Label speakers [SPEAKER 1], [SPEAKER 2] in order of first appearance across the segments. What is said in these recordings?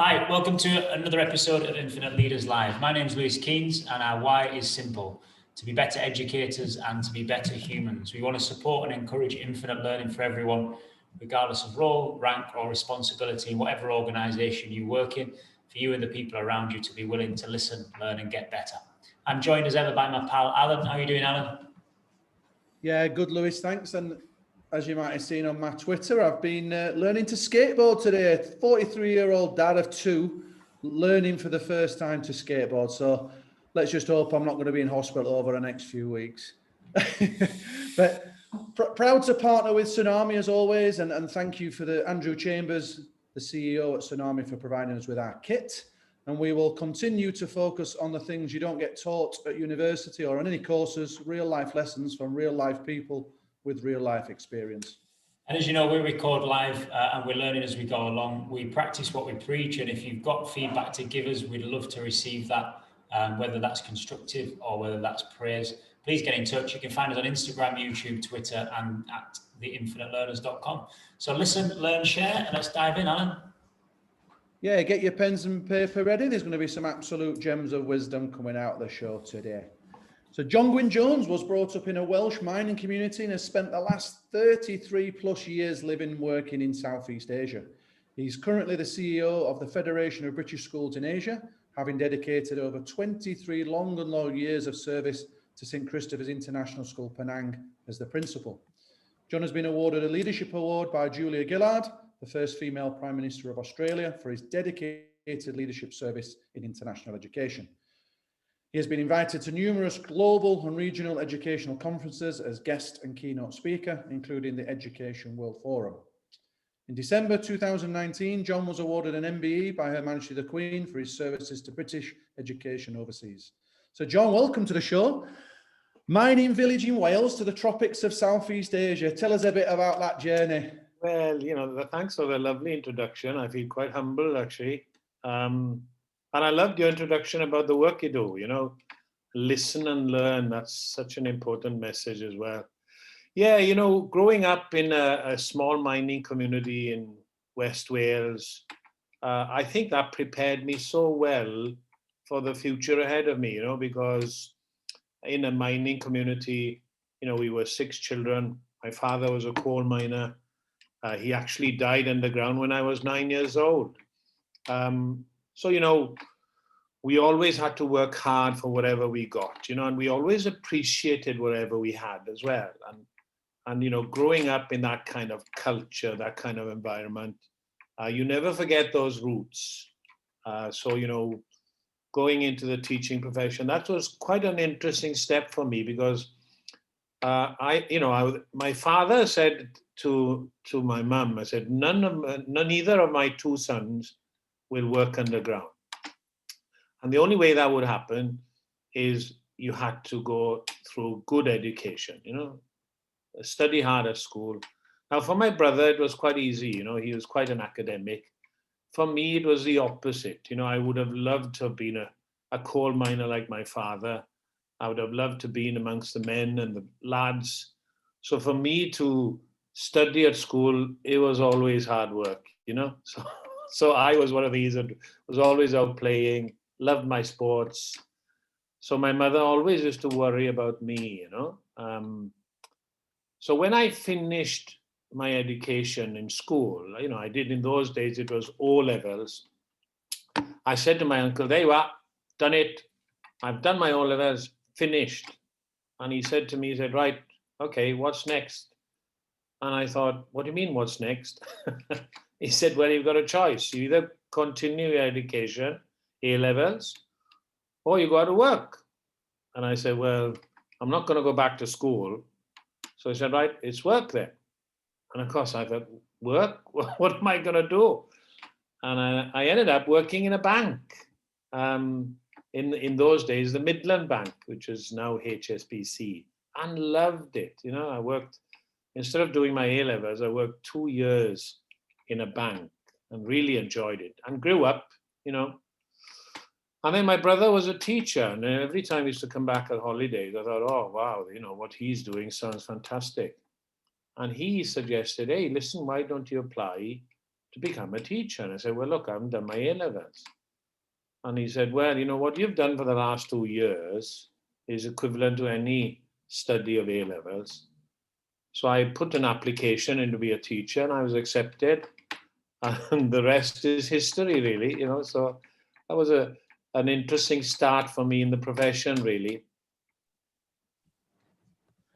[SPEAKER 1] Hi, welcome to another episode of Infinite Leaders Live. My name is Lewis Keynes and our why is simple: to be better educators and to be better humans. We want to support and encourage infinite learning for everyone, regardless of role, rank or responsibility in whatever organisation you work in, for you and the people around you to be willing to listen, learn and get better. I'm joined as ever by my pal Alan. How are you doing, Alan?
[SPEAKER 2] Yeah, good, Lewis, thanks. And as you might have seen on my Twitter, I've been learning to skateboard today. 43-year-old dad of two, learning for the first time to skateboard. So let's just hope I'm not going to be in hospital over the next few weeks. But proud to partner with Tsunami as always. And thank you for Andrew Chambers, the CEO at Tsunami, for providing us with our kit. And we will continue to focus on the things you don't get taught at university or on any courses, real life lessons from real life people with real life experience.
[SPEAKER 1] And as you know, we record live and we're learning as we go along. We practice what we preach. And if you've got feedback to give us, we'd love to receive that, whether that's constructive or whether that's praise. Please get in touch. You can find us on Instagram, YouTube, Twitter, and at theinfinitelearners.com. So listen, learn, share, and let's dive in, Alan.
[SPEAKER 2] Yeah, get your pens and paper ready. There's going to be some absolute gems of wisdom coming out of the show today. So John Gwyn Jones was brought up in a Welsh mining community and has spent the last 33 plus years living and working in Southeast Asia. He's currently the CEO of the Federation of British Schools in Asia, having dedicated over 23 long and loyal years of service to St. Christopher's International School, Penang, as the principal. John has been awarded a leadership award by Julia Gillard, the first female Prime Minister of Australia, for his dedicated leadership service in international education. He has been invited to numerous global and regional educational conferences as guest and keynote speaker, including the Education World Forum. In December 2019, John was awarded an MBE by Her Majesty the Queen for his services to British education overseas. So John, welcome to the show. Mining village in Wales to the tropics of Southeast Asia. Tell us a bit about that journey.
[SPEAKER 3] Well, thanks for the lovely introduction. I feel quite humbled, actually. And I loved your introduction about the work you do, listen and learn. That's such an important message as well. Yeah, growing up in a small mining community in West Wales, I think that prepared me so well for the future ahead of me, because in a mining community, we were 6 children. My father was a coal miner. He actually died underground when I was 9 years old. So, we always had to work hard for whatever we got, and we always appreciated whatever we had as well. And growing up in that kind of culture, that kind of environment, you never forget those roots. So, going into the teaching profession, that was quite an interesting step for me because my father said to my mum, I said, neither of my 2 sons will work underground. And the only way that would happen is you had to go through good education, study hard at school. Now, for my brother, it was quite easy, he was quite an academic. For me, it was the opposite. I would have loved to have been a coal miner like my father. I would have loved to be in amongst the men and the lads. So for me to study at school, it was always hard work, So I was one of these that was always out playing, loved my sports. So my mother always used to worry about me, So when I finished my education in school, I did in those days, it was O levels. I said to my uncle, there you are, done it. I've done my O levels, finished. And he said to me, right, okay, what's next? And I thought, what do you mean, what's next? He said, well, you've got a choice. You either continue your education, A levels, or you go to work. And I said, well, I'm not going to go back to school. So he said, right, it's work then. And of course, I thought, work? What am I going to do? And I ended up working in a bank. In those days, the Midland Bank, which is now HSBC, and loved it. I worked, instead of doing my A levels, I worked 2 years in a bank and really enjoyed it and grew up, And then my brother was a teacher, and every time he used to come back at holidays, I thought, oh, wow, what he's doing sounds fantastic. And he suggested, hey, listen, why don't you apply to become a teacher. And I said, well, look, I haven't done my A-levels. And he said, well, you know, what you've done for the last 2 years is equivalent to any study of A-levels. So I put an application in to be a teacher, and I was accepted. And the rest is history, really, you know. So that was an interesting start for me in the profession, really.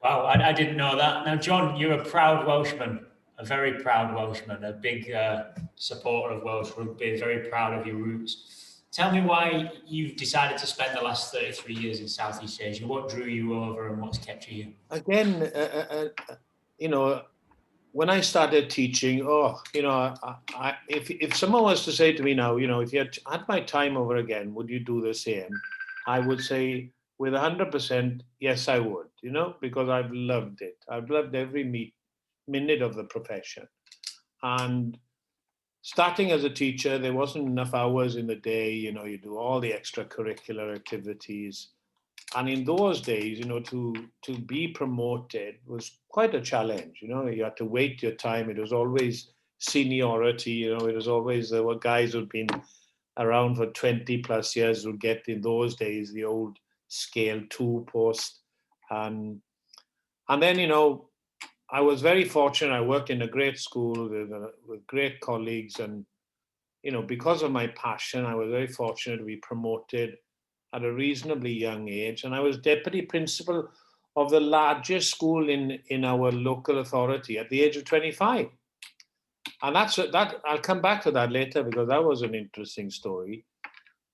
[SPEAKER 1] Wow, I didn't know that. Now, John, you're a proud Welshman, a very proud Welshman, a big supporter of Welsh rugby, very proud of your roots. Tell me why you've decided to spend the last 33 years in Southeast Asia. What drew you over and what's kept you here?
[SPEAKER 3] Again, you know, when I started teaching, you know, if someone was to say to me now, you know, if you had my time over again, would you do the same? I would say with 100%, yes, I would, you know, because I've loved it. I've loved every minute of the profession. And starting as a teacher, there wasn't enough hours in the day, you know, you do all the extracurricular activities. And in those days, you know, to be promoted was quite a challenge. You know, you had to wait your time. It was always seniority. You know, it was always there were guys who'd been around for 20 plus years who get in those days the old scale 2 post. And then, you know, I was very fortunate. I worked in a great school with great colleagues, and you know, because of my passion, I was very fortunate to be promoted at a reasonably young age, and I was deputy principal of the largest school in our local authority at the age of 25. And that I'll come back to that later, because that was an interesting story.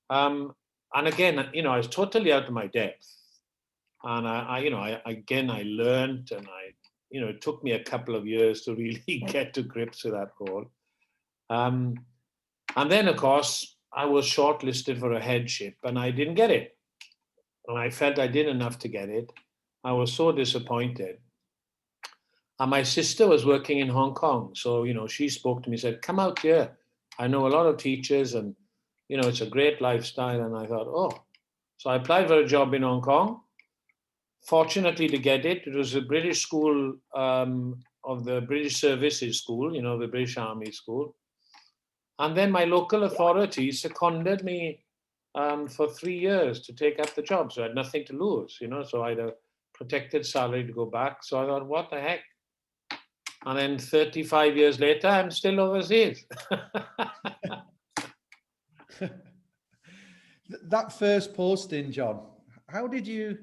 [SPEAKER 3] And again, you know, I was totally out of my depth, and I learned, and you know, it took me a couple of years to really get to grips with that role. And then, of course, I was shortlisted for a headship, and I didn't get it. And I felt I did enough to get it. I was so disappointed. And my sister was working in Hong Kong. So, you know, she spoke to me, said, come out here. I know a lot of teachers, and, you know, it's a great lifestyle. And I thought, oh. So I applied for a job in Hong Kong. Fortunately to get it, it was a British school of the British Services School, you know, the British Army School. And then my local authority seconded me for 3 years to take up the job. So I had nothing to lose, you know, so I had a protected salary to go back. So I thought, what the heck? And then 35 years later, I'm still overseas.
[SPEAKER 2] That first posting, John, how did you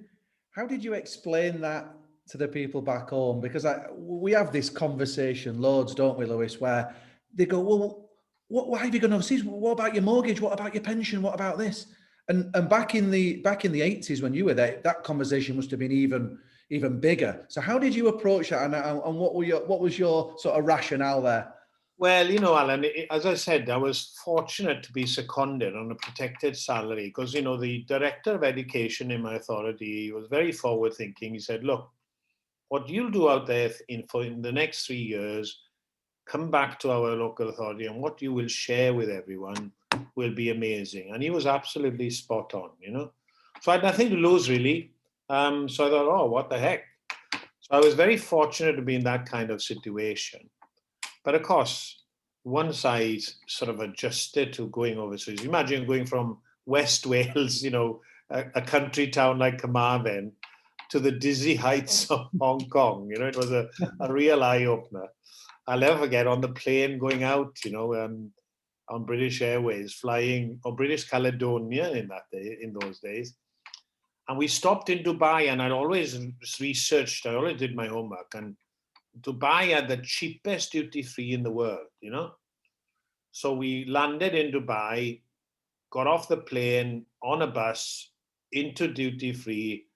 [SPEAKER 2] explain that to the people back home? Because we have this conversation loads, don't we, Lewis, where they go, well, why have you gone overseas? What about your mortgage? What about your pension? What about this? And back in the 80s when you were there, that conversation must have been even bigger. So how did you approach that, and what was your sort of rationale there?
[SPEAKER 3] Well, you know, Alan, as I said, I was fortunate to be seconded on a protected salary because, you know, the director of education in my authority was very forward thinking. He said, look, what you'll do out there in the next 3 years, come back to our local authority, and what you will share with everyone will be amazing. And he was absolutely spot on, you know. So I had nothing to lose, really. So I thought, oh, what the heck? So I was very fortunate to be in that kind of situation. But of course, once I sort of adjusted to going overseas, imagine going from West Wales, you know, a country town like Carmarthen, to the dizzy heights of Hong Kong. You know, it was a real eye-opener. I'll never forget on the plane going out, you know, on British Airways, flying, or British Caledonia in those days. And we stopped in Dubai, and I'd always researched, I always did my homework, and Dubai had the cheapest duty-free in the world, you know. So we landed in Dubai, got off the plane, on a bus, into duty-free,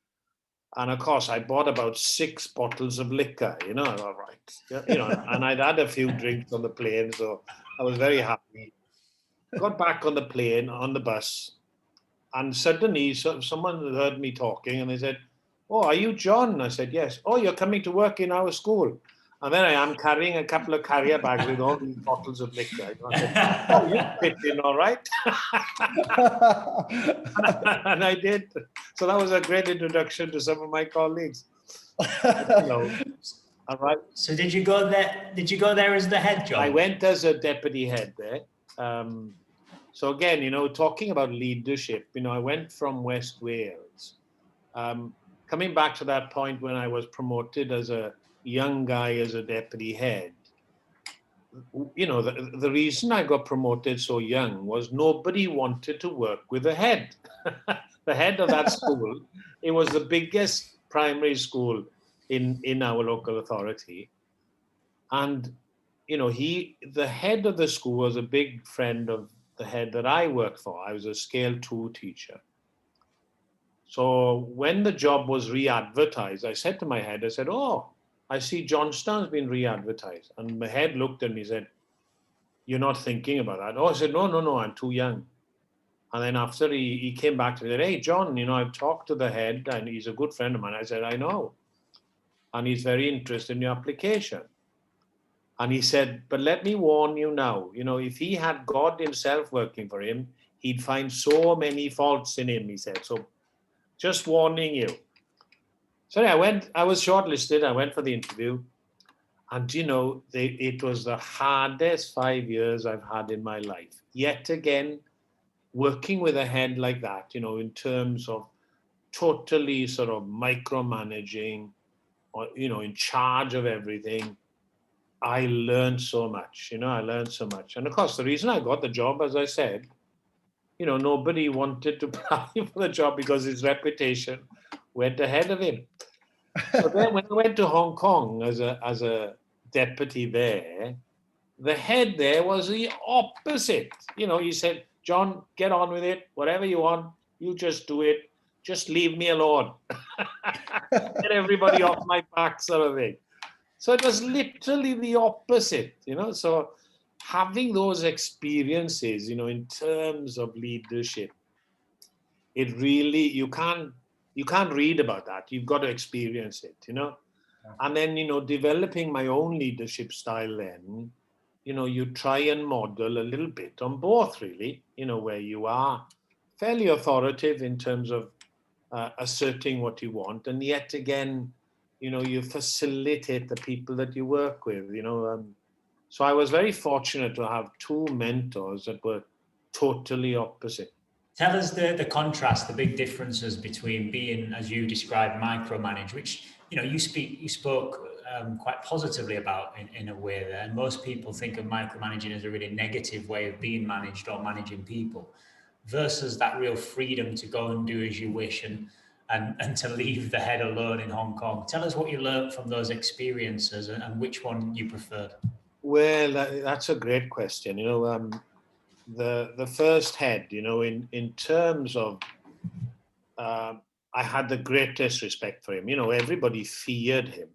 [SPEAKER 3] and of course, I bought about 6 bottles of liquor, you know, all right. You know, and I'd had a few drinks on the plane, so I was very happy. Got back on the plane, on the bus, and suddenly someone heard me talking, and they said, oh, are you John? I said, yes. Oh, you're coming to work in our school. And then I am carrying a couple of carrier bags with all these bottles of liquor. I said, oh, you fit in all right. And I did. So that was a great introduction to some of my colleagues. You know, All right.
[SPEAKER 1] So did you go there? Did you go there as the head, John?
[SPEAKER 3] I went as a deputy head there. So again, talking about leadership, I went from West Wales. Coming back to that point when I was promoted as a young guy as a deputy head, the reason I got promoted so young was nobody wanted to work with the head. The head of that school, it was the biggest primary school in our local authority. And, the head of the school was a big friend of the head that I worked for. I was a scale 2 teacher. So when the job was re-advertised, I said to my head, I said, oh, I see Johnstown's been re-advertised. And my head looked at me and said, you're not thinking about that? Oh, I said, no, I'm too young. And then after he came back to me and said, hey, John, I've talked to the head and he's a good friend of mine. I said, I know. And he's very interested in your application. And he said, but let me warn you now, if he had God himself working for him, he'd find so many faults in him, he said. So just warning you. So I was shortlisted. I went for the interview. And, it was the hardest 5 years I've had in my life. Yet again, working with a head like that, in terms of totally sort of micromanaging or, in charge of everything, I learned so much, I learned so much. And of course, the reason I got the job, as I said, nobody wanted to apply for the job because his reputation went ahead of him. So then when I went to Hong Kong as a deputy there, the head there was the opposite. He said, John, get on with it. Whatever you want, you just do it. Just leave me alone. Get everybody off my back, sort of thing. So it was literally the opposite, So having those experiences, in terms of leadership, it really, you can't read about that. You've got to experience it, And then, developing my own leadership style then, you try and model a little bit on both, really, where you are fairly authoritative in terms of asserting what you want. And yet again, you facilitate the people that you work with, So I was very fortunate to have two mentors that were totally opposite.
[SPEAKER 1] Tell us the contrast, the big differences between being, as you described, micromanaged, which you spoke quite positively about in a way there. And most people think of micromanaging as a really negative way of being managed or managing people, versus that real freedom to go and do as you wish and to leave the head alone in Hong Kong. Tell us what you learned from those experiences and which one you preferred.
[SPEAKER 3] Well, that's a great question. The first head, in terms of, I had the greatest respect for him. Everybody feared him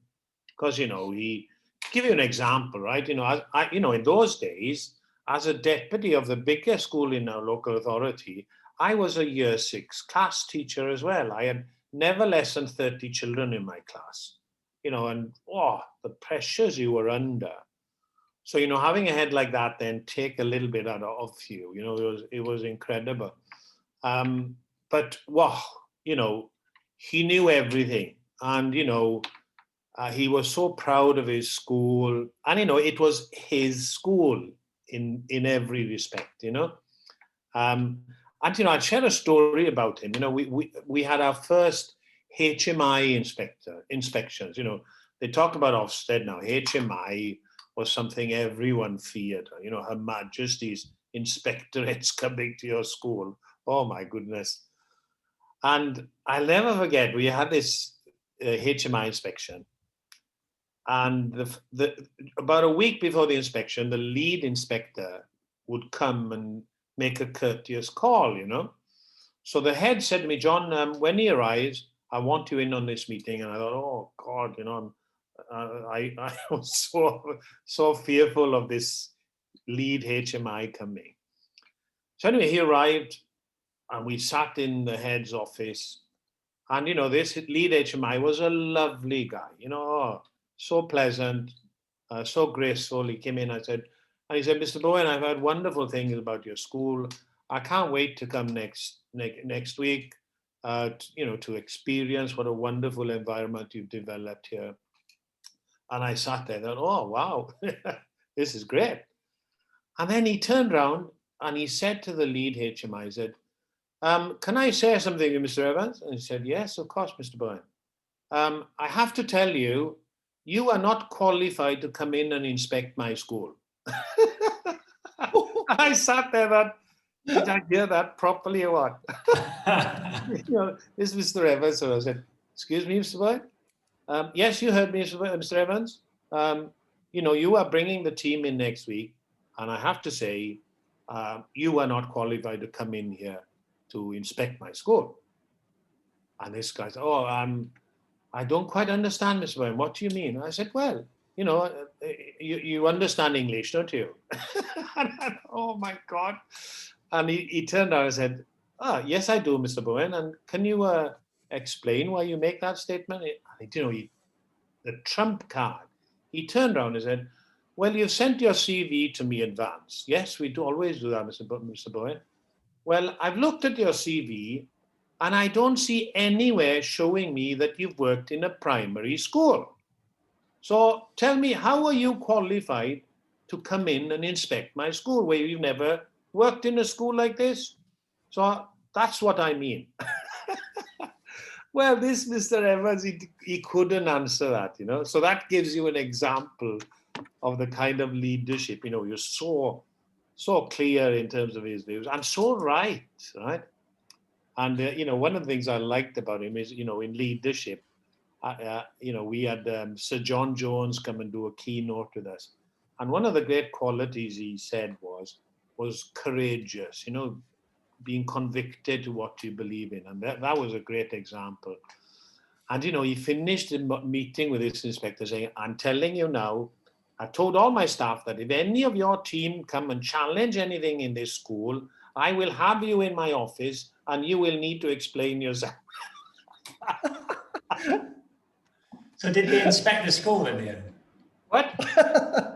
[SPEAKER 3] because, he, give you an example, right? In those days, as a deputy of the biggest school in our local authority, I was a year 6 class teacher as well. I had never less than 30 children in my class, and the pressures you were under. So, having a head like that then take a little bit out of you, it was incredible. But, he knew everything. And, he was so proud of his school. And, it was his school in every respect, And, I'd share a story about him. We had our first HMI inspections. They talk about Ofsted now. HMI was something everyone feared. Her Majesty's inspectorates coming to your school. Oh my goodness. And I'll never forget, we had this HMI inspection. And about a week before the inspection, the lead inspector would come and make a courteous call, So the head said to me, John, when he arrives, I want you in on this meeting. And I thought, oh God, I was so fearful of this lead HMI coming. So anyway, he arrived and we sat in the head's office. And, this lead HMI was a lovely guy, so pleasant, so graceful. He came in, and he said, Mr. Bowen, I've heard wonderful things about your school. I can't wait to come next week, to experience what a wonderful environment you've developed here. And I sat there, thought, oh, wow, this is great. And then he turned around and he said to the lead HMI, he said, can I say something to Mr. Evans? And he said, yes, of course, Mr. Bowen. I have to tell you, you are not qualified to come in and inspect my school. I sat there, thought, did I hear that properly or what? This is Mr. Evans. So I said, excuse me, Mr. Bowen? Yes, you heard me, Mr. Evans. You are bringing the team in next week. And I have to say, you are not qualified to come in here to inspect my school. And this guy said, oh, I don't quite understand, Mr. Bowen. What do you mean? I said, well, you understand English, don't you? Oh, my God. And he turned around and said, yes, I do, Mr. Bowen. And can you explain why you make that statement? The trump card. He turned around and said, well, you've sent your CV to me advance. Yes, we do always do that, Mr. Bowen. Well, I've looked at your CV and I don't see anywhere showing me that you've worked in a primary school. So tell me, how are you qualified to come in and inspect my school where you've never worked in a school like this? So that's what I mean. Well, this Mr. Evans, he couldn't answer that, So that gives you an example of the kind of leadership, you're so clear in terms of his views and so right? And, one of the things I liked about him is, in leadership, we had Sir John Jones come and do a keynote with us. And one of the great qualities he said was courageous, being convicted to what you believe in. And that was a great example. And, he finished the meeting with his inspector saying, I'm telling you now, I told all my staff that if any of your team come and challenge anything in this school, I will have you in my office and you will need to explain yourself.
[SPEAKER 1] So did they inspect the school in the end?
[SPEAKER 3] What?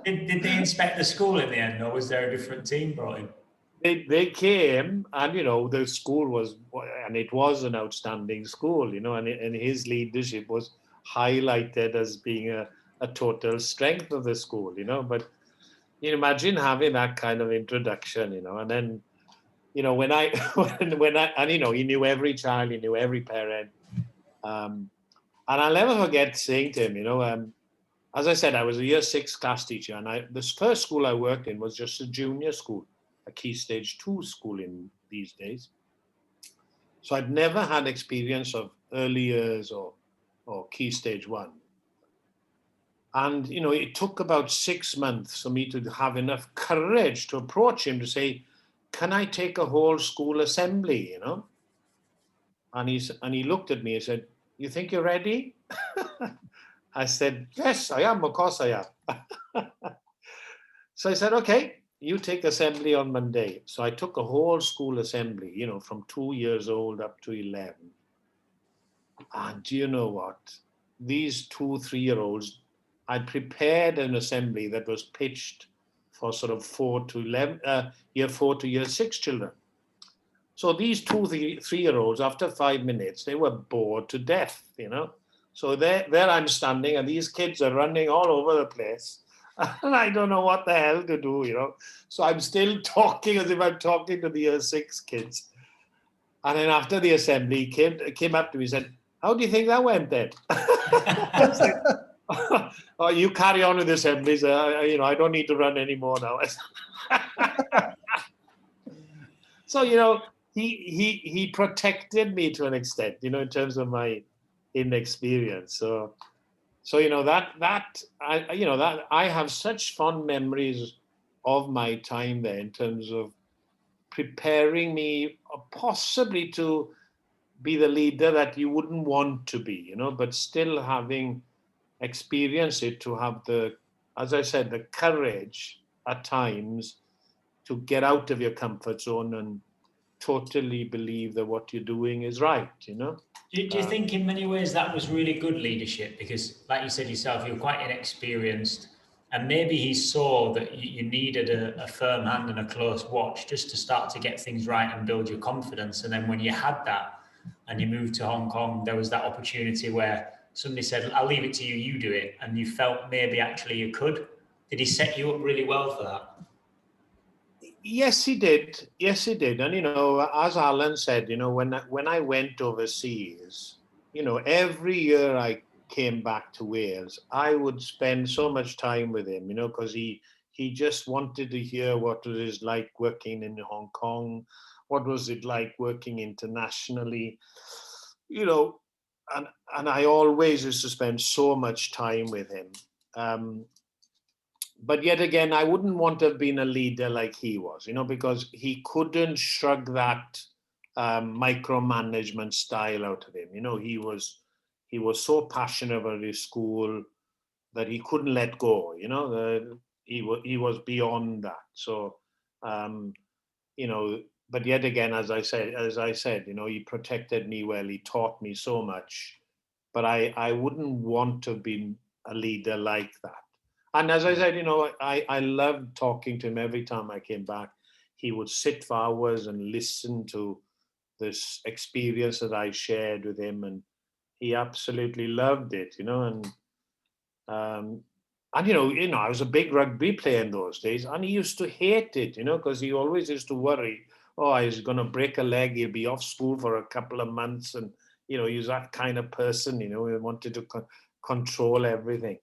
[SPEAKER 1] Did they inspect the school in the end, or was there a different team brought in?
[SPEAKER 3] They came, and the school was, and it was an outstanding school, and his leadership was highlighted as being a total strength of the school, but imagine having that kind of introduction, and then, when I, and he knew every child, he knew every parent, and I'll never forget saying to him, as I said, I was a year 6 class teacher, and this first school I worked in was just a junior school, a Key Stage 2 school in these days. So I'd never had experience of early years or Key Stage 1. And, it took about 6 months for me to have enough courage to approach him to say, can I take a whole school assembly, And he looked at me and said, you think you're ready? I said, yes, I am, of course I am. So I said, okay, you take assembly on Monday. So I took a whole school assembly, from 2 years old up to 11. And do you know what? These 2-3-year-olds, I prepared an assembly that was pitched for sort of year 4 to year 6 children. So these 2-3-year-olds, after 5 minutes, they were bored to death, So there I'm standing, and these kids are running all over the place. And I don't know what the hell to do, So I'm still talking as if I'm talking to the year 6 kids. And then after the assembly, he came up to me and said, how do you think that went then? Oh, you carry on with the assemblies. I don't need to run anymore now. So, he protected me to an extent, in terms of my inexperience. So that I have such fond memories of my time there in terms of preparing me possibly to be the leader that you wouldn't want to be, but still having experienced it, to have as I said, the courage at times to get out of your comfort zone and totally believe that what you're doing is right,
[SPEAKER 1] Do you think in many ways that was really good leadership? Because like you said yourself, you're quite inexperienced, and maybe he saw that you needed a firm hand and a close watch just to start to get things right and build your confidence. And then when you had that and you moved to Hong Kong, there was that opportunity where somebody said, I'll leave it to you, you do it, and you felt maybe actually you could? Did he set you up really well for that?
[SPEAKER 3] Yes, he did. Yes, he did. And, as Alan said, when I went overseas, every year I came back to Wales, I would spend so much time with him, because he just wanted to hear what it is like working in Hong Kong, what was it like working internationally, and I always used to spend so much time with him. But yet again, I wouldn't want to have been a leader like he was, because he couldn't shrug that micromanagement style out of him. He was so passionate about his school that he couldn't let go. He was beyond that. So, but yet again, as I said, he protected me well. He taught me so much, but I wouldn't want to have been a leader like that. And as I said, I loved talking to him every time I came back. He would sit for hours and listen to this experience that I shared with him, and he absolutely loved it, and I was a big rugby player in those days, and he used to hate it, because he always used to worry, oh, he's going to break a leg, he'll be off school for a couple of months, and he's that kind of person, he wanted to control everything.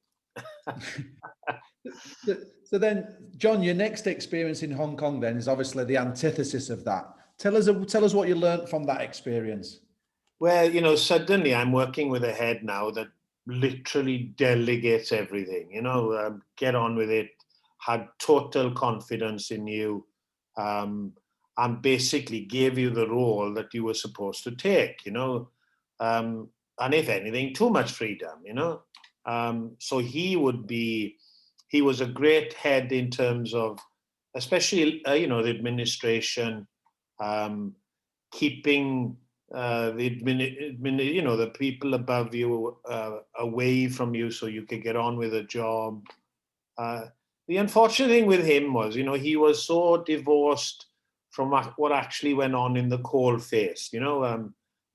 [SPEAKER 2] So then, John, your next experience in Hong Kong then is obviously the antithesis of that. Tell us what you learned from that experience.
[SPEAKER 3] Well, suddenly I'm working with a head now that literally delegates everything, get on with it, had total confidence in you, and basically gave you the role that you were supposed to take, and if anything, too much freedom, so he was a great head in terms of, especially, the administration, keeping the people above you away from you so you could get on with a job. The unfortunate thing with him was, he was so divorced from what actually went on in the coalface.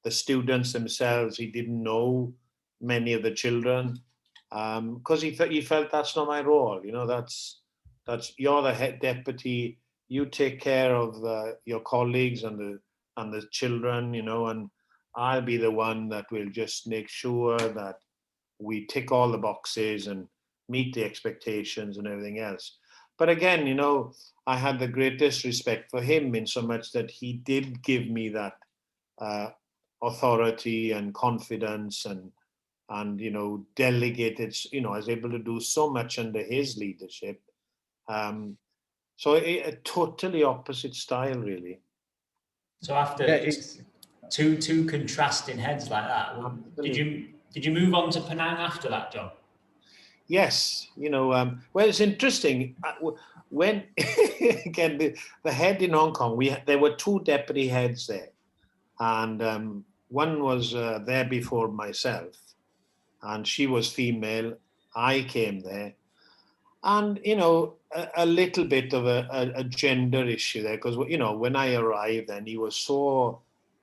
[SPEAKER 3] The students themselves, he didn't know many of the children, because he felt that's not my role. That's you're the head deputy. You take care of your colleagues and the children, and I'll be the one that will just make sure that we tick all the boxes and meet the expectations and everything else. But again, I had the greatest respect for him in so much that he did give me that authority and confidence and delegated, I was able to do so much under his leadership. So a totally opposite style, really.
[SPEAKER 1] So after two contrasting heads like that, did you move on to Penang after that, John?
[SPEAKER 3] Yes, well, it's interesting. When again the head in Hong Kong, there were two deputy heads there, and one was there before myself, and she was female. I came there, and a little bit of a gender issue there, because when I arrived, then he was so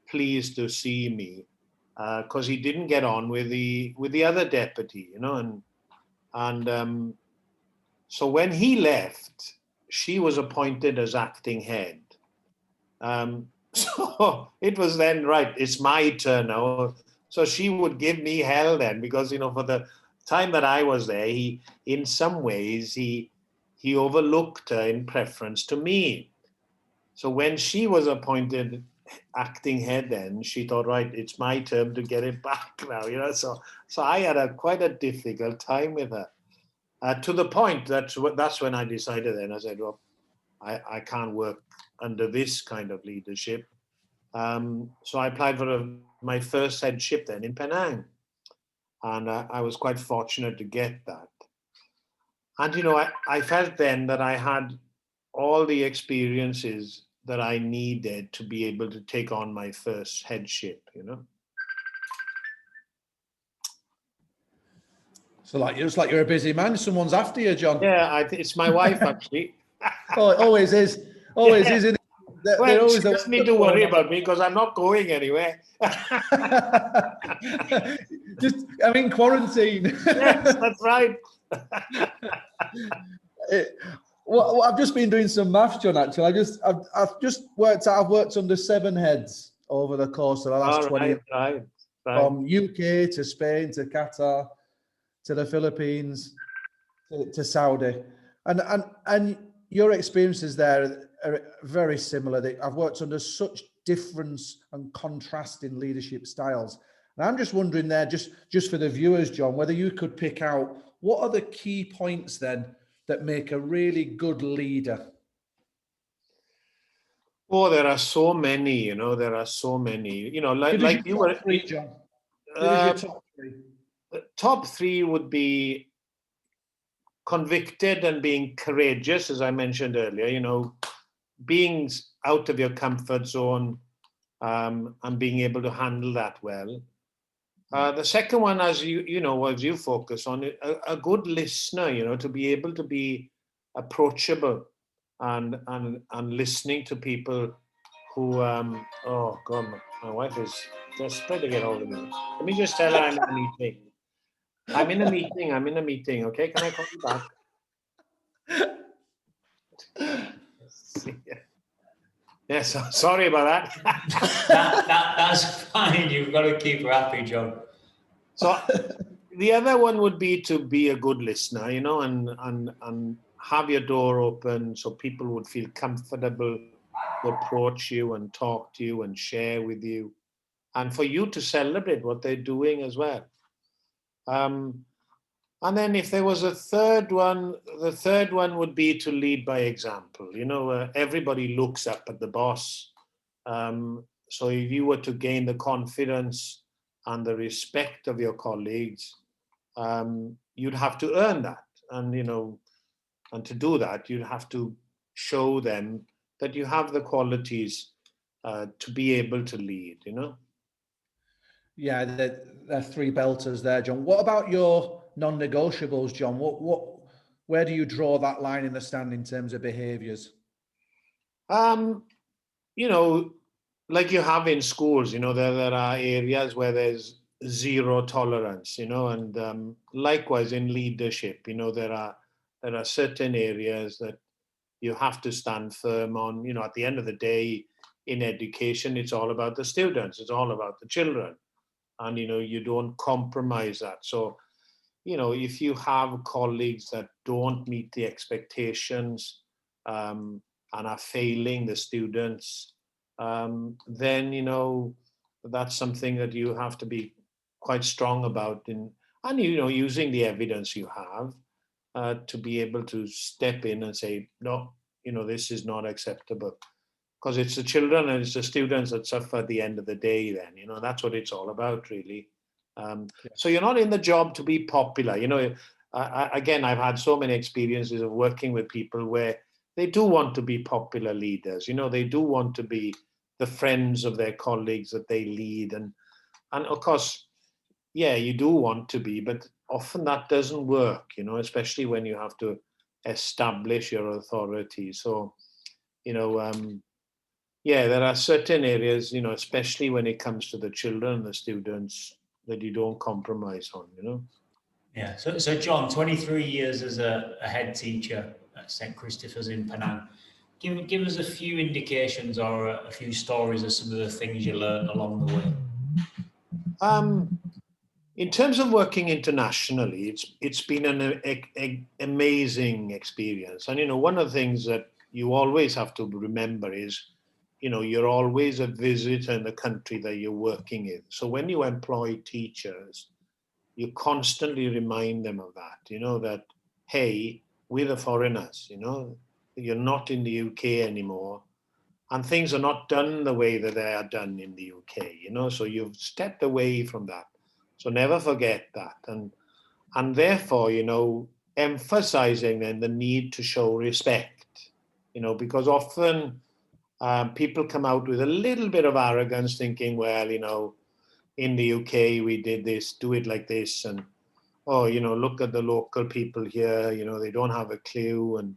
[SPEAKER 3] pleased to see me, because he didn't get on with the other deputy, and so when he left, she was appointed as acting head. So it was then, right, it's my turn now. So she would give me hell then, because for the time that I was there, in some ways he overlooked her in preference to me. So when she was appointed acting head, then she thought, right, it's my turn to get it back now. So I had quite a difficult time with her, to the point that's when I decided. Then I said, well, I can't work under this kind of leadership. So I applied for my first headship then in Penang, and I was quite fortunate to get that. And I felt then that I had all the experiences that I needed to be able to take on my first headship.
[SPEAKER 2] So it's like you're a busy man. Someone's after you, John.
[SPEAKER 3] Yeah, it's my wife actually.
[SPEAKER 2] Oh, it always is. Always is. Isn't it? they're
[SPEAKER 3] Well,
[SPEAKER 2] always
[SPEAKER 3] she
[SPEAKER 2] the
[SPEAKER 3] doesn't
[SPEAKER 2] ones
[SPEAKER 3] need to
[SPEAKER 2] that
[SPEAKER 3] worry
[SPEAKER 2] phone
[SPEAKER 3] about me because I'm not going anywhere.
[SPEAKER 2] Just, I'm in quarantine.
[SPEAKER 3] Yes, that's right.
[SPEAKER 2] Well, I've just been doing some maths, John. Actually, I've just worked out. I've worked under 7 heads over the course of the last 20 years,
[SPEAKER 3] Right.
[SPEAKER 2] from UK to Spain to Qatar to the Philippines to Saudi, and your experiences there are very similar. I've worked under such difference and contrasting leadership styles, and I'm just wondering there, just for the viewers, John, whether you could pick out what are the key points then that make a really good leader.
[SPEAKER 3] Oh, there are so many, there are so many, like you were.
[SPEAKER 2] Top 3, John. Give us your top 3.
[SPEAKER 3] Top 3 would be convicted and being courageous, as I mentioned earlier, being out of your comfort zone, and being able to handle that well. The second one, as you focus on it, a good listener, to be able to be approachable and listening to people who, oh God, my wife is desperate to get hold of me. Let me just tell her I'm in a meeting. I'm in a meeting. Okay, can I call you back? Yes, sorry about that.
[SPEAKER 1] That's fine. You've got to keep her happy, John.
[SPEAKER 3] So the other one would be to be a good listener, and have your door open so people would feel comfortable to approach you and talk to you and share with you, and for you to celebrate what they're doing as well. And then if there was a third one, the third one would be to lead by example. Everybody looks up at the boss. So if you were to gain the confidence and the respect of your colleagues, you'd have to earn that. And to do that, you'd have to show them that you have the qualities to be able to lead,
[SPEAKER 2] Yeah, they're 3 belters there, John. What about your non-negotiables, John? Where do you draw that line in the sand in terms of behaviours?
[SPEAKER 3] Like you have in schools, there are areas where there's zero tolerance, and likewise in leadership, there are certain areas that you have to stand firm on. At the end of the day, in education, it's all about the students, it's all about the children, and you don't compromise that. So if you have colleagues that don't meet the expectations, and are failing the students, then that's something that you have to be quite strong about, and using the evidence you have to be able to step in and say, no, this is not acceptable, because it's the children and it's the students that suffer at the end of the day. Then that's what it's all about, really. So you're not in the job to be popular. Again, I've had so many experiences of working with people where they do want to be popular leaders. They do want to be the friends of their colleagues that they lead. And of course, yeah, you do want to be, but often that doesn't work, especially when you have to establish your authority. So, yeah, there are certain areas, especially when it comes to the children and the students, that you don't compromise on,
[SPEAKER 1] Yeah. So John, 23 years as a head teacher at St. Christopher's in Penang. Give us a few indications or a few stories of some of the things you learned along the way.
[SPEAKER 3] In terms of working internationally, it's been an amazing experience. And, one of the things that you always have to remember is, you're always a visitor in the country that you're working in. So when you employ teachers, you constantly remind them of that, that, hey, we're the foreigners, you're not in the UK anymore, and things are not done the way that they are done in the UK, so you've stepped away from that. So never forget that. And therefore, emphasizing then the need to show respect, because often people come out with a little bit of arrogance thinking, well, in the UK, we did this, do it like this. And, oh, look at the local people here, they don't have a clue.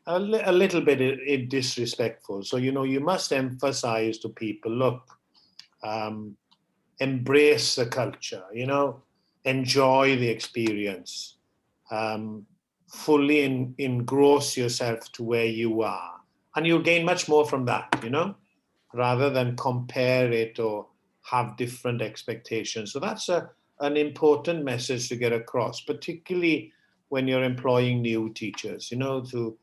[SPEAKER 3] a little bit disrespectful. So, you must emphasize to people, look, embrace the culture, enjoy the experience, fully engross yourself to where you are. And you'll gain much more from that, rather than compare it or have different expectations. So that's an important message to get across, particularly when you're employing new teachers, to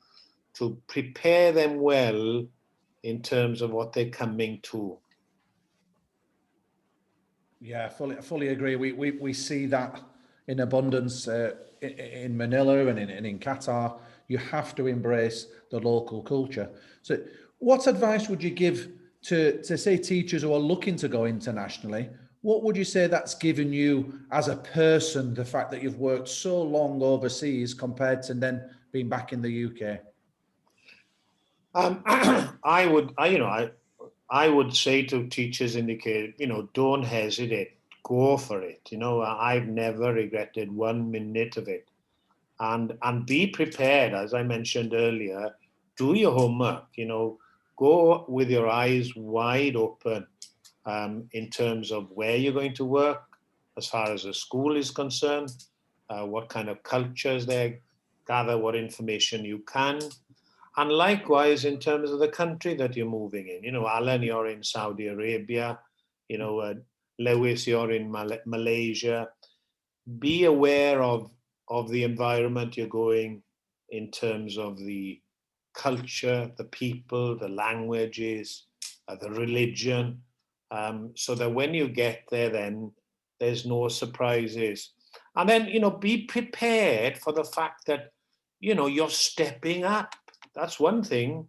[SPEAKER 3] prepare them well in terms of what they're coming to.
[SPEAKER 2] Yeah, fully agree. We see that in abundance in Manila and in Qatar. You have to embrace the local culture. So what advice would you give to say teachers who are looking to go internationally? What would you say that's given you as a person, the fact that you've worked so long overseas compared to then being back in the UK?
[SPEAKER 3] I would say to teachers indicate, don't hesitate, go for it. I've never regretted 1 minute of it. And be prepared, as I mentioned earlier, do your homework, go with your eyes wide open in terms of where you're going to work, as far as the school is concerned, what kind of cultures there, gather what information you can. And likewise, in terms of the country that you're moving in, Alan, you're in Saudi Arabia, Lewis, you're in Malaysia. Be aware of the environment you're going in terms of the culture, the people, the languages, the religion, so that when you get there, then there's no surprises. And then, be prepared for the fact that, you're stepping up. That's one thing.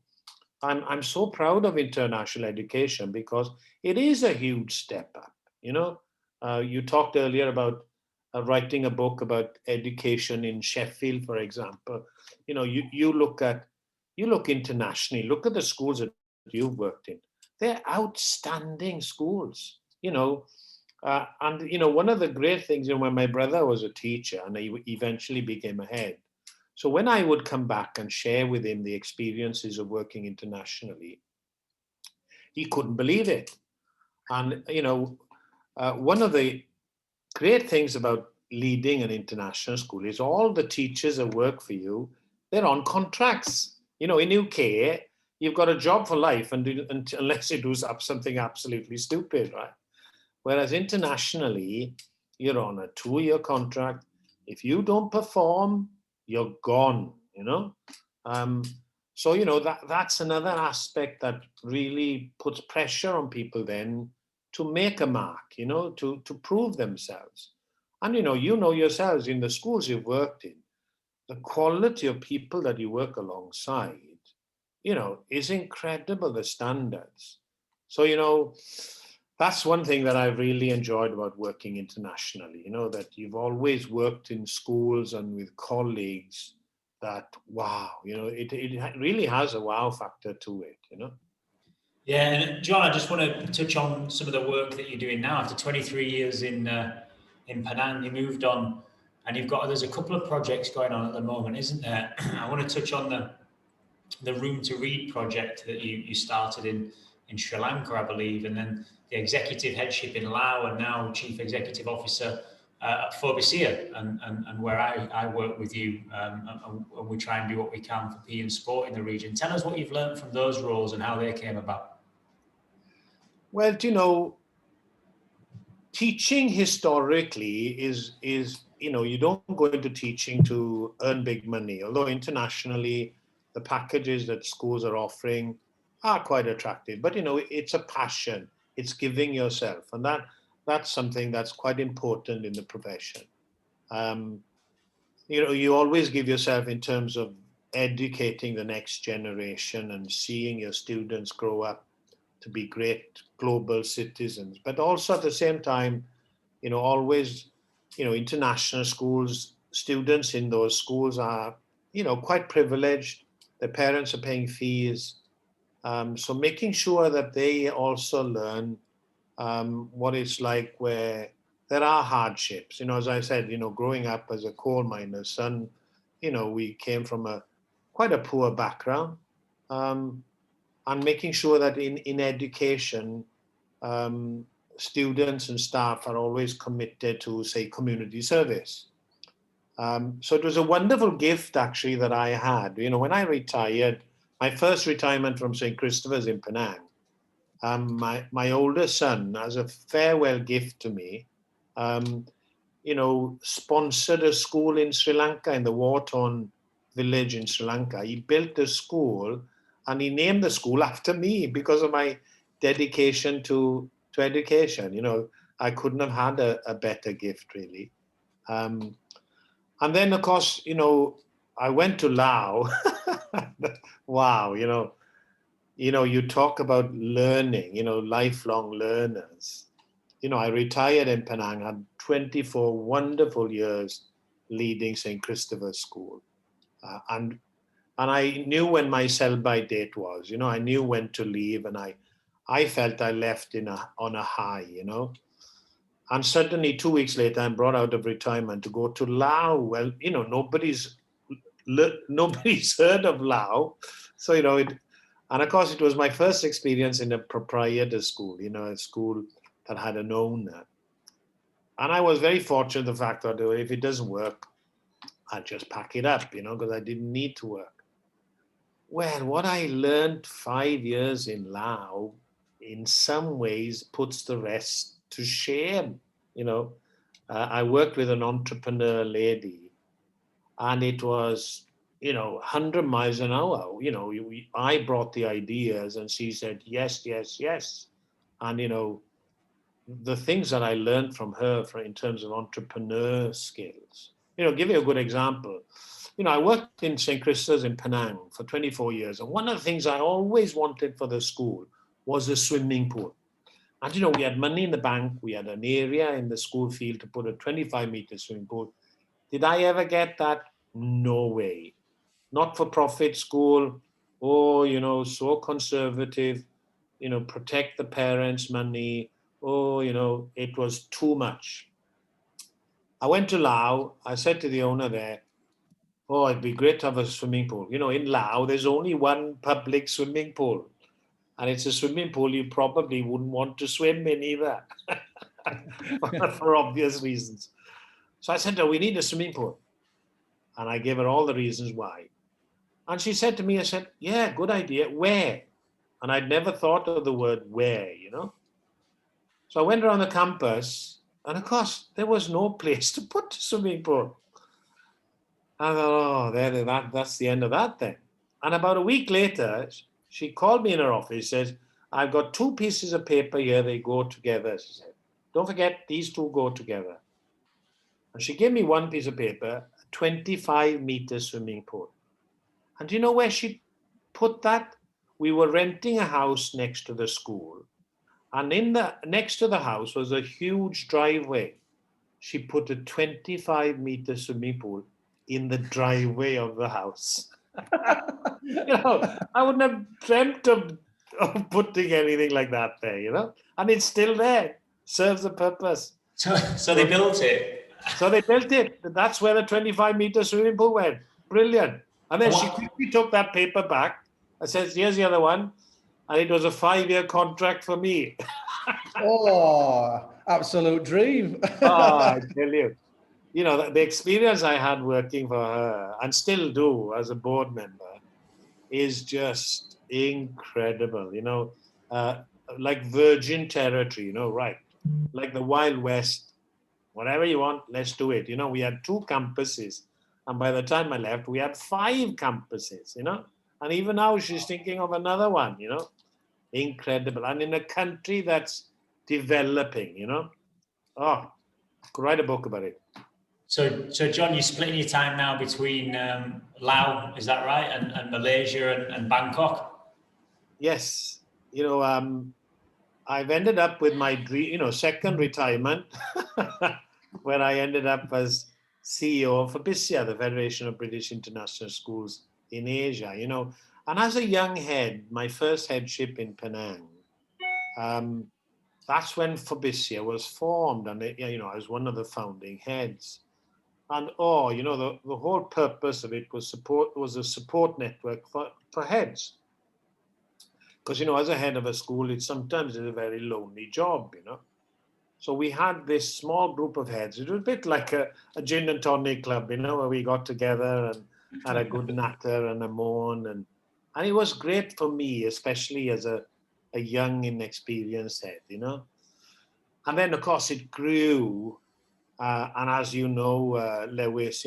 [SPEAKER 3] I'm so proud of international education because it is a huge step up. You talked earlier about writing a book about education in Sheffield, for example. You look internationally. Look at the schools that you've worked in. They're outstanding schools. And one of the great things, when my brother was a teacher and he eventually became a head. So when I would come back and share with him the experiences of working internationally, he couldn't believe it. And, one of the great things about leading an international school is all the teachers that work for you, they're on contracts. In UK, you've got a job for life unless you do something absolutely stupid, right? Whereas internationally, you're on a 2-year contract. If you don't perform, you're gone, So, that's another aspect that really puts pressure on people then to make a mark, to prove themselves. And, yourselves in the schools you've worked in, the quality of people that you work alongside, is incredible, the standards. So, that's one thing that I've really enjoyed about working internationally, that you've always worked in schools and with colleagues that, wow, it really has a wow factor to it,
[SPEAKER 1] Yeah, and John, I just want to touch on some of the work that you're doing now. After 23 years in Penang, you moved on, and there's a couple of projects going on at the moment, isn't there? I want to touch on the Room to Read project that you started in Sri Lanka, I believe, and then the executive headship in Laos, and now chief executive officer at FOBISIA, and where I work with you, and we try and do what we can for PE and sport in the region. Tell us what you've learned from those roles and how they came about.
[SPEAKER 3] Well, teaching historically is you don't go into teaching to earn big money, although internationally the packages that schools are offering are quite attractive. But it's a passion, it's giving yourself, and that's something that's quite important in the profession. You always give yourself in terms of educating the next generation and seeing your students grow up to be great global citizens, but also at the same time, always, international schools, students in those schools are, quite privileged. Their parents are paying fees. So making sure that they also learn what it's like where there are hardships. As I said, growing up as a coal miner's son, we came from a quite a poor background, and making sure that in education, students and staff are always committed to, say, community service. So it was a wonderful gift, actually, that I had. You know, when I retired, my first retirement from St. Christopher's in Penang, my oldest son, as a farewell gift to me, you know, sponsored a school in Sri Lanka, in the war-torn village in Sri Lanka. He built a school and he named the school after me because of my dedication to education. You know, I couldn't have had a better gift, really. And then, of course, you know, I went to Laos. Wow, you you talk about learning, you know, lifelong learners. You know, I retired in Penang, had 24 wonderful years leading St. Christopher's School. And I knew when my sell-by date was, you know, I knew when to leave, and I felt I left on a high, you know. And suddenly 2 weeks later, I'm brought out of retirement to go to Laos. Well, you know, nobody's heard of Laos. So, you know, and of course, it was my first experience in a proprietor school, you know, a school that had an owner. And I was very fortunate, the fact that if it doesn't work, I'd just pack it up, you know, because I didn't need to work. Well, what I learned 5 years in Laos, in some ways, puts the rest to shame, you know. I worked with an entrepreneur lady, and it was, you know, 100 miles an hour. You know, I brought the ideas and she said, yes, yes, yes. And, you know, the things that I learned from her in terms of entrepreneur skills, you know, give you a good example. You know, I worked in St. Christopher's in Penang for 24 years. And one of the things I always wanted for the school was a swimming pool. And, you know, we had money in the bank. We had an area in the school field to put a 25-meter swimming pool. Did I ever get that? No way. Not-for-profit school. Oh, you know, so conservative, you know, protect the parents' money. Oh, you know, it was too much. I went to Laos. I said to the owner there, oh, it'd be great to have a swimming pool. You know, in Laos, there's only one public swimming pool. And it's a swimming pool you probably wouldn't want to swim in either, for obvious reasons. So I said, oh, we need a swimming pool. And I gave her all the reasons why. And she said to me, I said, yeah, good idea. Where? And I'd never thought of the word where, you know. So I went around the campus, and of course, there was no place to put the swimming pool. I thought, oh, that's the end of that then. And about a week later, she called me in her office, says, I've got 2 pieces of paper here, they go together. She said, don't forget, these 2 go together. And she gave me 1 piece of paper, a 25-meter swimming pool. And do you know where she put that? We were renting a house next to the school. And next to the house was a huge driveway. She put a 25-meter swimming pool in the driveway of the house. You know, I wouldn't have dreamt of putting anything like that there, you know. And it's still there, serves a purpose.
[SPEAKER 1] So they built it.
[SPEAKER 3] So they built it. That's where the 25-meter swimming pool went. Brilliant. And then she quickly took that paper back and says, here's the other one. And it was a 5-year contract for me.
[SPEAKER 2] Oh, absolute dream.
[SPEAKER 3] Oh, I tell you. You know, the experience I had working for her, and still do as a board member, is just incredible. You know, like virgin territory, you know, right? Like the Wild West. Whatever you want, let's do it. You know, we had 2 campuses. And by the time I left, we had 5 campuses, you know. And even now she's thinking of another one, you know. Incredible. And in a country that's developing, you know. Oh, could write a book about it.
[SPEAKER 1] So John, you're splitting your time now between Laos, is that right, and Malaysia and Bangkok?
[SPEAKER 3] Yes. You know, I've ended up with my dream, you know, second retirement, where I ended up as CEO of FOBISIA, the Federation of British International Schools in Asia, you know. And as a young head, my first headship in Penang, that's when FOBISIA was formed. And, you know, I was one of the founding heads. And the whole purpose of it was a support network for heads. Because, as a head of a school, it sometimes is a very lonely job, So we had this small group of heads. It was a bit like a gin and tonic club, where we got together and had a good natter and a moan. And it was great for me, especially as a young, inexperienced head, And then, of course, it grew. And as you know, Lewis,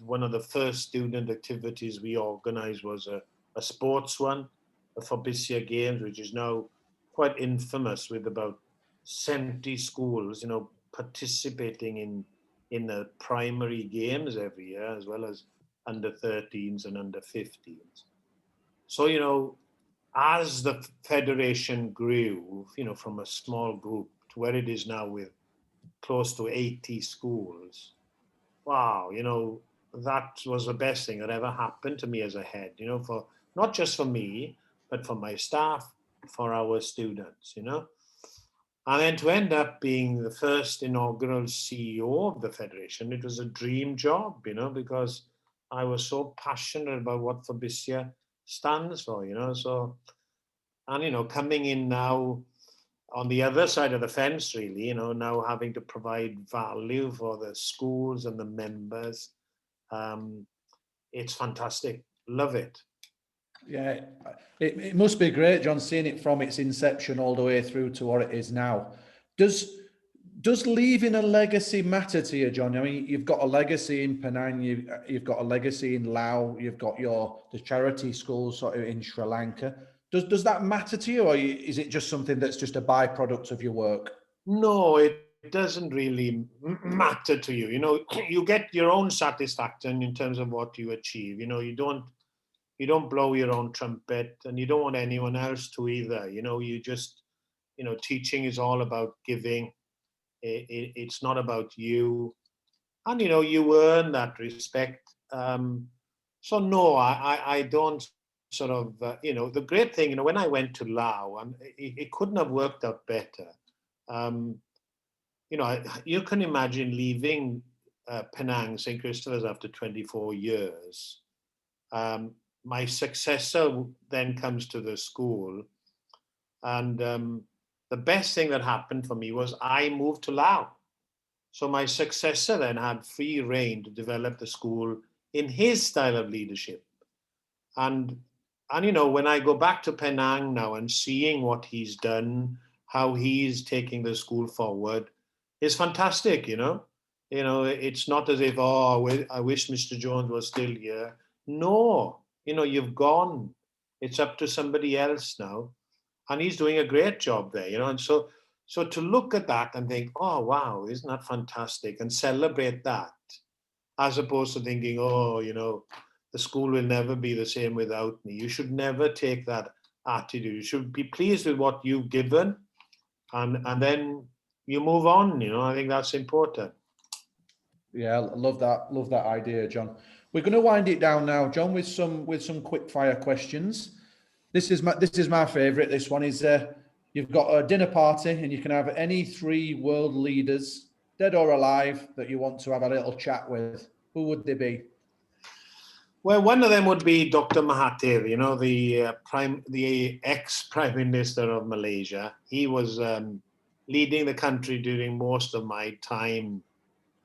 [SPEAKER 3] one of the first student activities we organized was a sports one, the FOBISIA Games, which is now quite infamous, with about 70 schools, participating in the primary games every year, as well as under 13s and under 15s. So, as the federation grew, from a small group to where it is now with close to 80 schools, wow, that was the best thing that ever happened to me as a head, for not just for me, but for my staff, for our students, And then to end up being the first inaugural CEO of the Federation, it was a dream job, because I was so passionate about what FOBISIA stands for, So, and, coming in now on the other side of the fence, really, now having to provide value for the schools and the members, it's fantastic. Love it.
[SPEAKER 2] Yeah, it must be great, John, seeing it from its inception all the way through to what it is now. Does leaving a legacy matter to you, John? I mean, you've got a legacy in Penang, you've got a legacy in Laos, you've got the charity schools sort of in Sri Lanka. Does that matter to you, or is it just something that's just a byproduct of your work?
[SPEAKER 3] No, it doesn't really matter to you. You get your own satisfaction in terms of what you achieve. You don't blow your own trumpet, and you don't want anyone else to either. You just, teaching is all about giving. It's not about you. And, you earn that respect. So no, I don't sort of, the great thing, when I went to Laos, and it couldn't have worked out better. You can imagine leaving Penang, St. Christopher's, after 24 years. My successor then comes to the school, and the best thing that happened for me was I moved to Laos. So my successor then had free rein to develop the school in his style of leadership. And when I go back to Penang now and seeing what he's done, how he's taking the school forward, is fantastic, It's not as if, I wish Mr. Jones was still here. No, you've gone. It's up to somebody else now. And he's doing a great job there, And so to look at that and think, oh, wow, isn't that fantastic? And celebrate that, as opposed to thinking, the school will never be the same without me. You should never take that attitude. You should be pleased with what you've given, and then you move on. I think that's important.
[SPEAKER 2] Yeah, love that idea, John. We're going to wind it down now, John, with some quick fire questions. This is my favorite. This one is you've got a dinner party and you can have any 3 world leaders, dead or alive, that you want to have a little chat with. Who would they be?
[SPEAKER 3] Well, one of them would be Dr. Mahathir, the ex-Prime Minister of Malaysia. He was leading the country during most of my time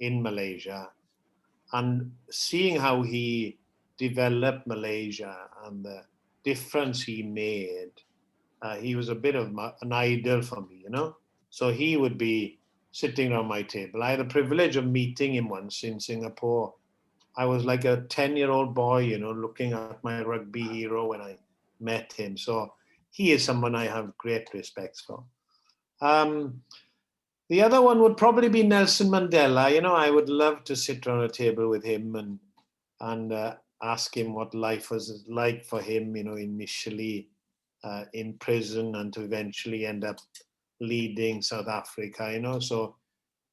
[SPEAKER 3] in Malaysia, and seeing how he developed Malaysia and the difference he made, he was a bit of an idol for me, So he would be sitting around my table. I had the privilege of meeting him once in Singapore. I was like a 10-year-old boy, looking at my rugby hero when I met him. So he is someone I have great respect for. The other one would probably be Nelson Mandela. I would love to sit around a table with him and ask him what life was like for him, initially in prison and to eventually end up leading South Africa, So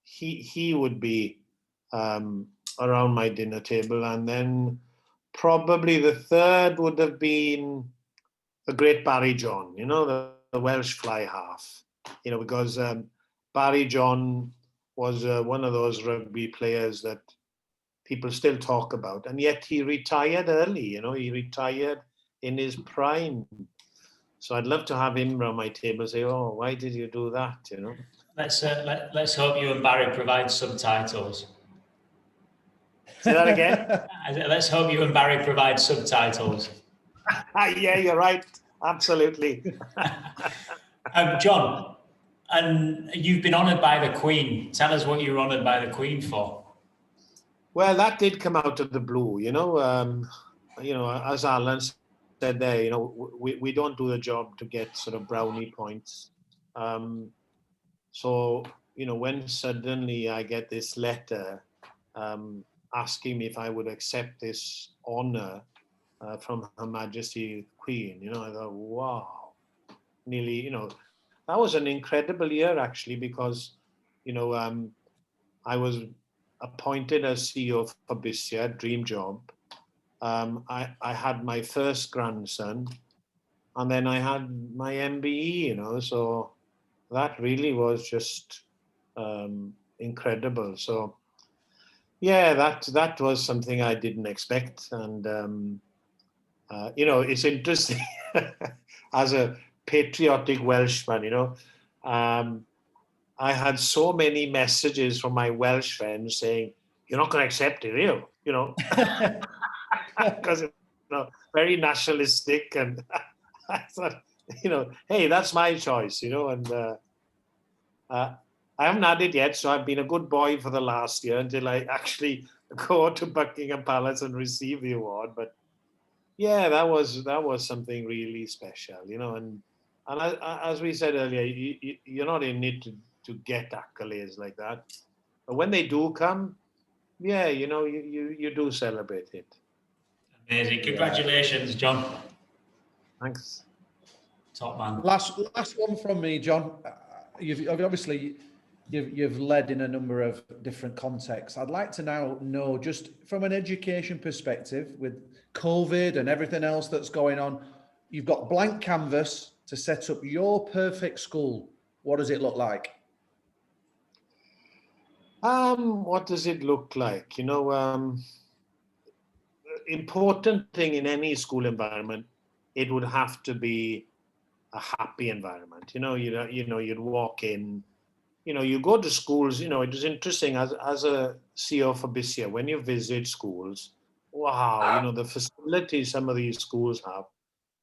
[SPEAKER 3] he would be around my dinner table. And then probably the third would have been the great Barry John, the Welsh fly half, because Barry John was one of those rugby players that people still talk about. And yet he retired early, you know, he retired in his prime. So I'd love to have him around my table say, oh, why did you do that, you know?
[SPEAKER 1] Let's hope you and Barry provide subtitles.
[SPEAKER 3] Say that again?
[SPEAKER 1] Let's hope you and Barry provide subtitles.
[SPEAKER 3] Yeah, you're right. Absolutely.
[SPEAKER 1] John, and you've been honoured by the Queen. Tell us what you were honoured by the Queen for.
[SPEAKER 3] Well, that did come out of the blue, you know. As Alan said there, you know, we don't do the job to get sort of brownie points. So, you know, when suddenly I get this letter asking me if I would accept this honour from Her Majesty Queen, you know, I thought, wow, nearly, you know, that was an incredible year actually, because, you know, I was appointed as CEO of FOBISIA, dream job. I had my first grandson, and then I had my MBE, you know, so that really was just incredible. So yeah, that was something I didn't expect. And you know, it's interesting as a patriotic Welshman, you know, I had so many messages from my Welsh friends saying, you're not going to accept it, are you? You know, because it's, you know, very nationalistic. And I thought, you know, hey, that's my choice, you know, and I haven't had it yet. So I've been a good boy for the last year until I actually go to Buckingham Palace and receive the award. But yeah, that was something really special, you know, and as we said earlier, you're not in it to get accolades like that, but when they do come, yeah, you know, you do celebrate it.
[SPEAKER 1] Amazing. Congratulations, John.
[SPEAKER 3] Thanks.
[SPEAKER 1] Top man.
[SPEAKER 2] Last one from me, John. You've obviously you've led in a number of different contexts. I'd like to now know, just from an education perspective, with COVID and everything else that's going on, you've got blank canvas to set up your perfect school. What does it look like?
[SPEAKER 3] What does it look like? You know, important thing in any school environment, it would have to be a happy environment. You know, you'd walk in, you know, you go to schools, you know, it was interesting as a CEO for FOBISIA, when you visit schools, wow, you know, the facilities some of these schools have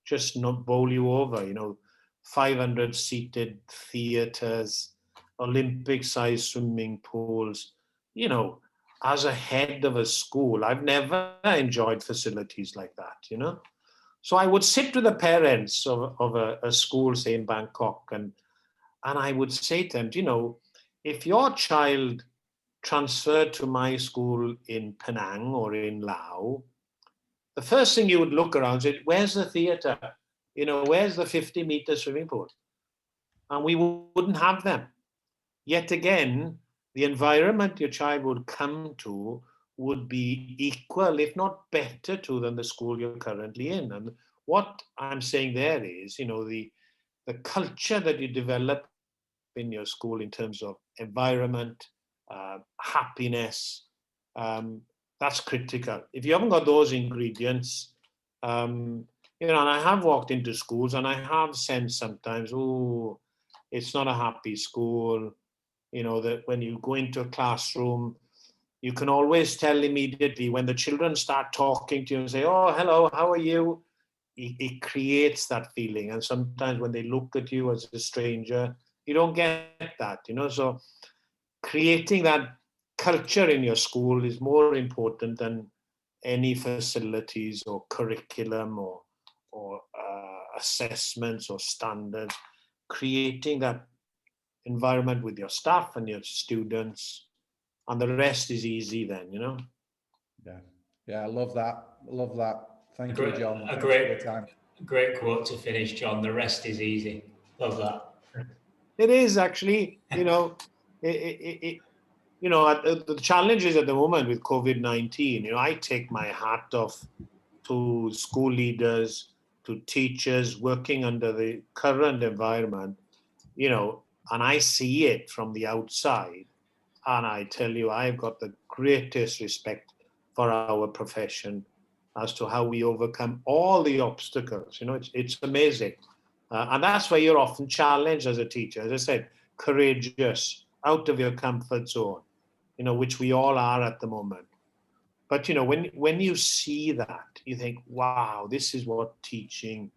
[SPEAKER 3] just not bowl you over, you know, 500 seated theaters, Olympic-sized swimming pools. You know, as a head of a school, I've never enjoyed facilities like that, you know. So I would sit with the parents of a school, say in Bangkok, and I would say to them, you know, if your child transferred to my school in Penang or in Laos, the first thing you would look around and say, where's the theater? You know, where's the 50-meter swimming pool? And we wouldn't have them. Yet again, the environment your child would come to would be equal, if not better, to than the school you're currently in. And what I'm saying there is, you know, the culture that you develop in your school in terms of environment, happiness, that's critical. If you haven't got those ingredients, you know, and I have walked into schools and I have sensed sometimes, oh, it's not a happy school. You know, that when you go into a classroom, you can always tell immediately when the children start talking to you and say, oh, hello, how are you? It creates that feeling. And sometimes when they look at you as a stranger, you don't get that, you know. So creating that culture in your school is more important than any facilities or curriculum or assessments or standards. Creating that environment with your staff and your students, and the rest is easy then, you know.
[SPEAKER 2] Yeah, I love that. Thank you, John.
[SPEAKER 1] A great quote to finish, John. The rest is easy. Love that.
[SPEAKER 3] It is actually, you know, you know, the challenges at the moment with COVID-19, you know, I take my hat off to school leaders, to teachers working under the current environment, you know, and I see it from the outside. And I tell you, I've got the greatest respect for our profession as to how we overcome all the obstacles. You know, it's amazing. And that's where you're often challenged as a teacher. As I said, courageous, out of your comfort zone, you know, which we all are at the moment. But, you know, when you see that, you think, wow, this is what teaching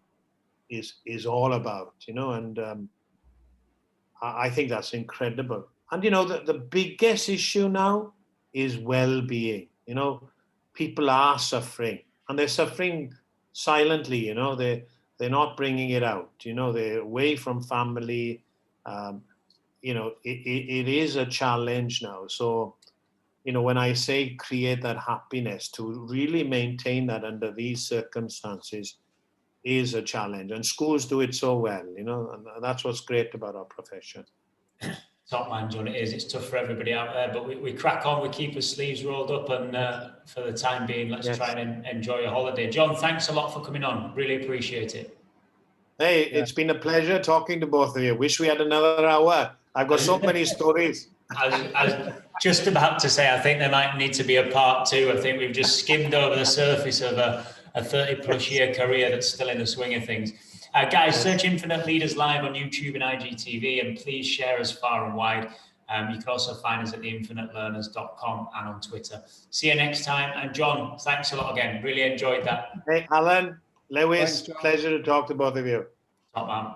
[SPEAKER 3] is all about, you know, and I think that's incredible. And, you know, the biggest issue now is well-being. You know, people are suffering, and they're suffering silently, you know, they're not bringing it out, you know, they're away from family. You know, it is a challenge now. So, you know, when I say create that happiness, to really maintain that under these circumstances is a challenge. And schools do it so well, you know, and that's what's great about our profession.
[SPEAKER 1] Top man, John, it is. It's tough for everybody out there, but we crack on, we keep our sleeves rolled up, and for the time being, let's try and enjoy your holiday. John, thanks a lot for coming on. Really appreciate it.
[SPEAKER 3] Hey, it's been a pleasure talking to both of you. Wish we had another hour. I've got so many stories.
[SPEAKER 1] I was just about to say, I think there might need to be a part 2. I think we've just skimmed over the surface of a 30-plus year career that's still in the swing of things. Guys, search Infinite Leaders Live on YouTube and IGTV, and please share us far and wide. You can also find us at theinfinitelearners.com and on Twitter. See you next time. And John, thanks a lot again. Really enjoyed that.
[SPEAKER 3] Hey, Alan, Lewis, pleasure to talk to both of you.
[SPEAKER 1] Top man.